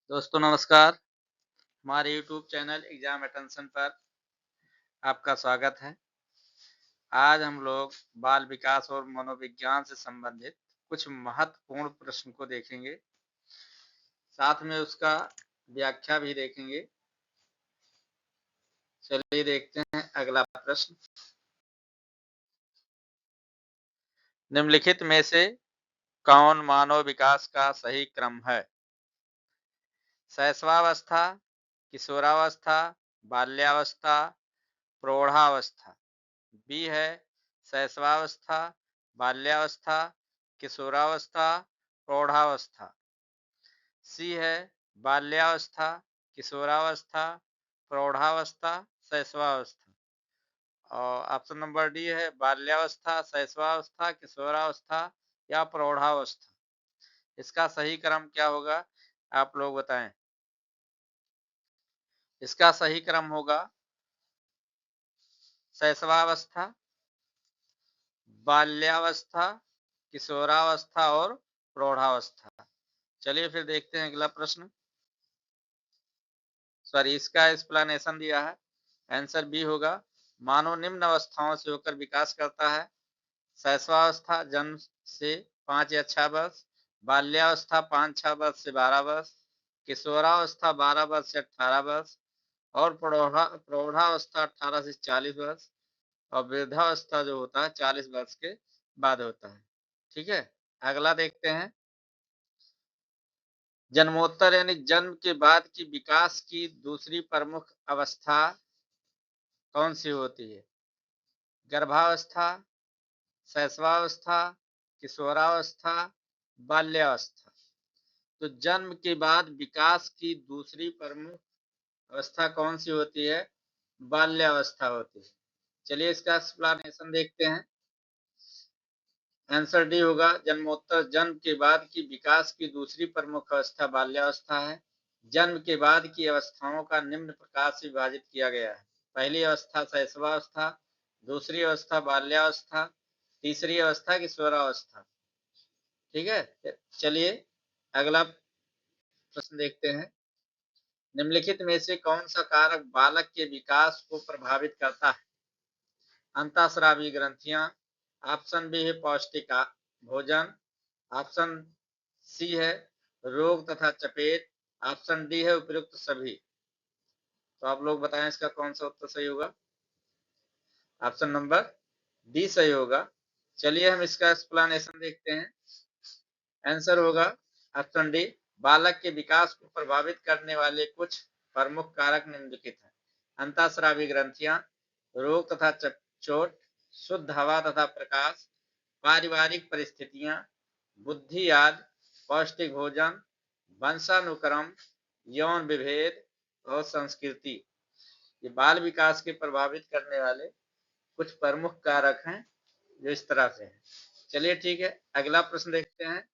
दोस्तों नमस्कार। हमारे यूट्यूब चैनल एग्जाम अटेंशन पर आपका स्वागत है। आज हम लोग बाल विकास और मनोविज्ञान से संबंधित कुछ महत्वपूर्ण प्रश्न को देखेंगे, साथ में उसका व्याख्या भी देखेंगे। चलिए देखते हैं अगला प्रश्न। निम्नलिखित में से कौन मानव विकास का सही क्रम है? शैशवावस्था, किशोरावस्था, बाल्यावस्था, प्रौढ़ावस्था। बी है शैशवावस्था, बाल्यावस्था, किशोरावस्था, प्रौढ़ावस्था। सी है बाल्यावस्था, किशोरावस्था, प्रौढ़ावस्था, शैशवावस्था। और ऑप्शन नंबर डी है बाल्यावस्था, शैशवावस्था, किशोरावस्था या प्रौढ़ावस्था। इसका सही क्रम क्या होगा, आप लोग बताएं। इसका सही क्रम होगा शैशवावस्था, बाल्यावस्था, किशोरावस्था और प्रौढ़ावस्था। चलिए फिर देखते हैं अगला प्रश्न। सॉरी, इसका एक्सप्लेनेशन दिया है। आंसर बी होगा। मानव निम्न अवस्थाओं से होकर विकास करता है। शैशवावस्था जन्म से 5 या 6 वर्ष, बाल्यावस्था 5-6 वर्ष से 12 वर्ष, किशोरावस्था 12 वर्ष से 18 वर्ष और प्रौढ़ावस्था 18 से 40 वर्ष और वृद्धावस्था जो होता है 40 वर्ष के बाद होता है। ठीक है, अगला देखते हैं। जन्मोत्तर यानी जन्म के बाद की विकास की दूसरी प्रमुख अवस्था कौन सी होती है? गर्भावस्था, शैशवावस्था, किशोरावस्था, बाल्यावस्था। तो जन्म के बाद विकास की दूसरी प्रमुख अवस्था कौन सी होती है? बाल्यावस्था होती है। चलिए इसका एक्सप्लेनेशन देखते हैं। आंसर डी होगा। जन्मोत्तर जन्म के बाद की विकास की दूसरी प्रमुख अवस्था बाल्यावस्था है। जन्म के बाद की अवस्थाओं का निम्न प्रकार से विभाजित किया गया है। पहली अवस्था शैशवावस्था, दूसरी अवस्था बाल्यावस्था, तीसरी अवस्था किशोरावस्था। ठीक है, चलिए अगला प्रश्न देखते हैं। निम्नलिखित में से कौन सा कारक बालक के विकास को प्रभावित करता है? अंतःस्रावी ग्रंथियां, ऑप्शन बी है पौष्टिक भोजन, ऑप्शन सी है रोग तथा चपेट, ऑप्शन डी है उपयुक्त सभी। तो आप लोग बताएं इसका कौन सा उत्तर सही होगा। ऑप्शन नंबर डी सही होगा। चलिए हम इसका एक्सप्लेनेशन देखते हैं। आंसर होगा ऑप्शन डी। बालक के विकास को प्रभावित करने वाले कुछ प्रमुख कारक निम्नलिखित हैं। अंतःस्रावी ग्रंथियां, रोग तथा चोट, शुद्ध हवा तथा प्रकाश, पारिवारिक परिस्थितियां, बुद्धि याद, पौष्टिक भोजन, वंशानुक्रम, यौन विभेद और संस्कृति। ये बाल विकास के प्रभावित करने वाले कुछ प्रमुख कारक हैं जो इस तरह से हैं। चलिए ठीक है, अगला प्रश्न देखते हैं।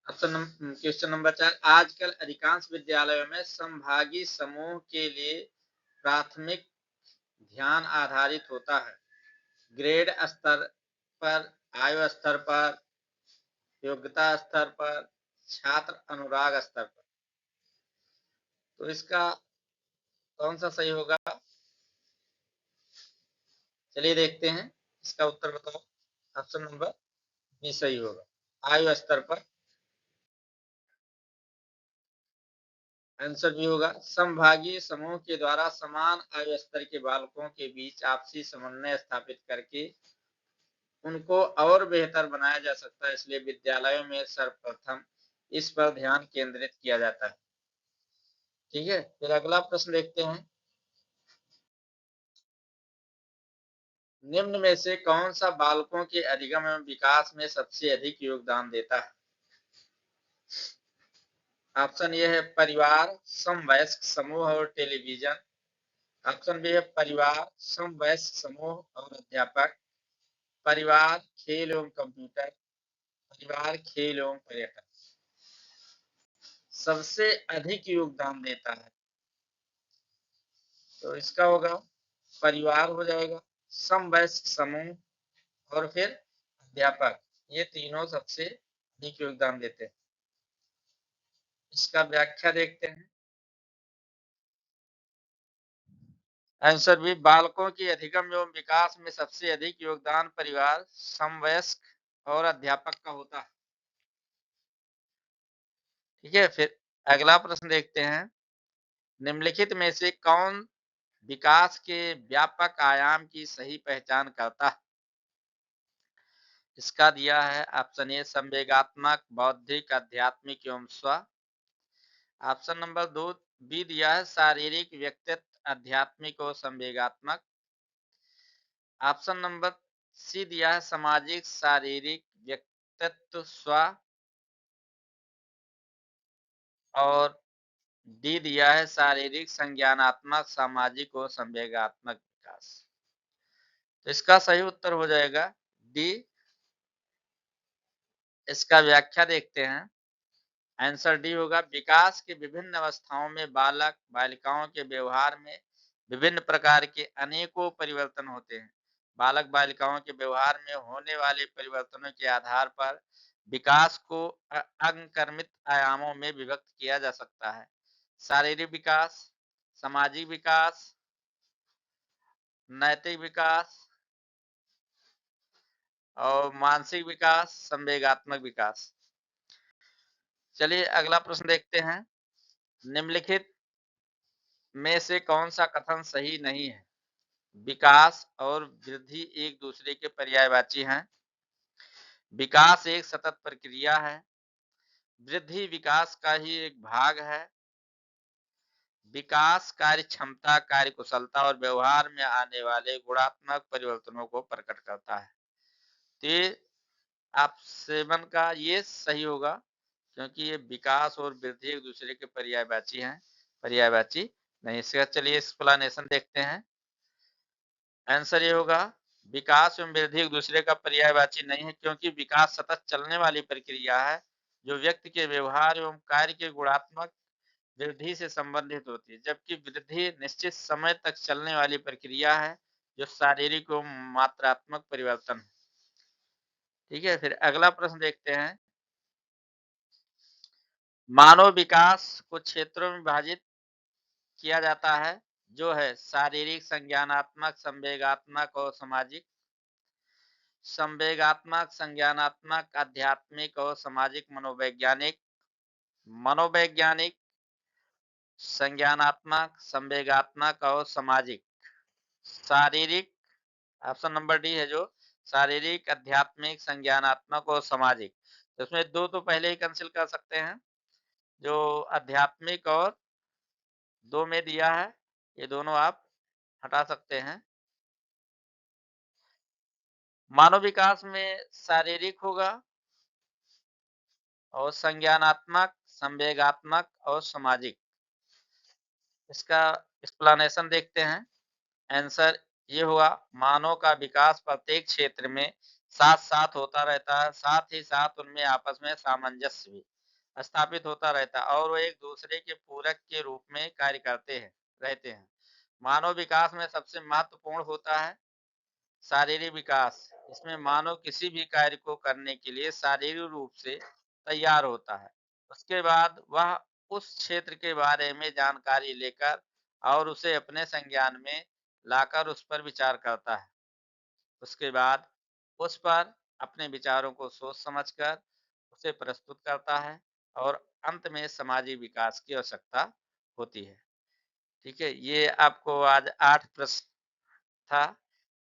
Question number 4। आजकल अधिकांश विद्यालयों में समभागी समूह के लिए प्राथमिक ध्यान आधारित होता है। ग्रेड स्तर पर, आयु स्तर पर, योग्यता स्तर पर, छात्र अनुराग स्तर पर। तो इसका कौन सा सही होगा? चलिए देखते हैं, इसका उत्तर बताओ। ऑप्शन नंबर बी सही होगा, आयु स्तर पर। आंसर भी होगा। समभागी समूह के द्वारा समान आयु स्तर के बालकों के बीच आपसी समन्वय स्थापित करके उनको और बेहतर बनाया जा सकता है, इसलिए विद्यालयों में सर्वप्रथम इस पर ध्यान केंद्रित किया जाता है। ठीक है, फिर अगला प्रश्न देखते हैं। निम्न में से कौन सा बालकों के अधिगम एवं विकास में सबसे अधिक योगदान देता है? ऑप्शन ए है परिवार, समवयस्क समूह और टेलीविजन, ऑप्शन बी है परिवार, समवयस्क समूह और अध्यापक, परिवार, खेल एवं कंप्यूटर, परिवार, खेल एवं पर्यटन। सबसे अधिक योगदान देता है तो इसका होगा परिवार हो जाएगा, समवयस्क समूह और फिर अध्यापक। ये तीनों सबसे अधिक योगदान देते हैं। इसका व्याख्या देखते हैं। आंसर बी, बालकों की अधिगम एवं विकास में सबसे अधिक योगदान परिवार, समवयस्क और अध्यापक का होता है। ठीक है, फिर अगला प्रश्न देखते हैं। निम्नलिखित में से कौन विकास के व्यापक आयाम की सही पहचान करता है? इसका दिया है ऑप्शन ए, संवेगात्मक, बौद्धिक, आध्यात्मिक एवं स्व। ऑप्शन नंबर 2 बी दिया है शारीरिक, व्यक्तित्व, आध्यात्मिक और संवेगात्मक। ऑप्शन नंबर सी दिया है सामाजिक, शारीरिक, व्यक्तित्व, स्व। और डी दिया है शारीरिक, संज्ञानात्मक, सामाजिक और संवेगात्मक विकास। तो इसका सही उत्तर हो जाएगा डी। इसका व्याख्या देखते हैं। आंसर डी होगा, विकास की विभिन्न अवस्थाओं में बालक बालिकाओं के व्यवहार में विभिन्न प्रकार के अनेकों परिवर्तन होते हैं। बालक बालिकाओं के व्यवहार में होने वाले परिवर्तनों के आधार पर विकास को अंकर्मित आयामों में विभक्त किया जा सकता है। शारीरिक विकास, सामाजिक विकास, नैतिक विकास और मानसिक विकास, संवेगात्मक विकास। चलिए अगला प्रश्न देखते हैं। निम्नलिखित में से कौन सा कथन सही नहीं है? विकास और वृद्धि एक दूसरे के पर्यायवाची हैं। विकास एक सतत प्रक्रिया है। वृद्धि विकास का ही एक भाग है। विकास कार्य क्षमता, कार्य कुशलता और व्यवहार में आने वाले गुणात्मक परिवर्तनों को प्रकट करता है। तो आप सेवन का ये सही होगा, क्योंकि ये विकास और वृद्धि एक दूसरे के पर्यायवाची हैं, पर्यायवाची नहीं। इसका चलिए एक्सप्लेनेशन देखते हैं। आंसर ये होगा, विकास एवं वृद्धि एक दूसरे का पर्यायवाची नहीं है, क्योंकि विकास सतत चलने वाली प्रक्रिया है जो व्यक्ति के व्यवहार एवं कार्य के गुणात्मक वृद्धि से संबंधित होती है, जबकि वृद्धि निश्चित समय तक चलने वाली प्रक्रिया है जो शारीरिक एवं मात्रात्मक परिवर्तन है। ठीक है, फिर अगला प्रश्न देखते हैं। मानव विकास को क्षेत्रों में विभाजित किया जाता है, जो है शारीरिक, संज्ञानात्मक, संवेगात्मक और सामाजिक। संवेगात्मक, संज्ञानात्मक, आध्यात्मिक और सामाजिक। मनोवैज्ञानिक, मनोवैज्ञानिक, संज्ञानात्मक, संवेगात्मक और सामाजिक। शारीरिक, ऑप्शन नंबर डी है जो शारीरिक, आध्यात्मिक, संज्ञानात्मक और सामाजिक। तो इसमें दो तो पहले ही कैंसिल कर सकते हैं, जो आध्यात्मिक और दो में दिया है, ये दोनों आप हटा सकते हैं। मानव विकास में शारीरिक होगा और संज्ञानात्मक, संवेगात्मक और सामाजिक। इसका एक्सप्लेनेशन देखते हैं। आंसर ये हुआ, मानव का विकास प्रत्येक क्षेत्र में साथ साथ होता रहता है, साथ ही साथ उनमें आपस में सामंजस्य भी स्थापित होता रहता है और वो एक दूसरे के पूरक के रूप में कार्य करते हैं, रहते हैं। मानव विकास में सबसे महत्वपूर्ण होता है शारीरिक विकास। इसमें मानव किसी भी कार्य को करने के लिए शारीरिक रूप से तैयार होता है। उसके बाद वह उस क्षेत्र के बारे में जानकारी लेकर और उसे अपने संज्ञान में लाकर उस पर विचार करता है। उसके बाद उस पर अपने विचारों को सोच समझकर उसे प्रस्तुत करता है और अंत में सामाजिक विकास की आवश्यकता होती है। ठीक है, ये आपको आज 8 प्रश्न था,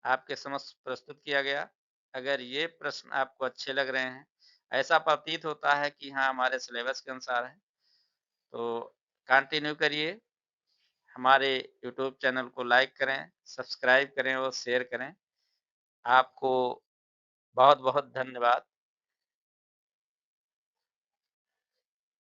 आपके समक्ष प्रस्तुत किया गया। अगर ये प्रश्न आपको अच्छे लग रहे हैं, ऐसा प्रतीत होता है कि हाँ हमारे सिलेबस के अनुसार है, तो कंटिन्यू करिए। हमारे यूट्यूब चैनल को लाइक करें, सब्सक्राइब करें और शेयर करें। आपको बहुत बहुत धन्यवाद।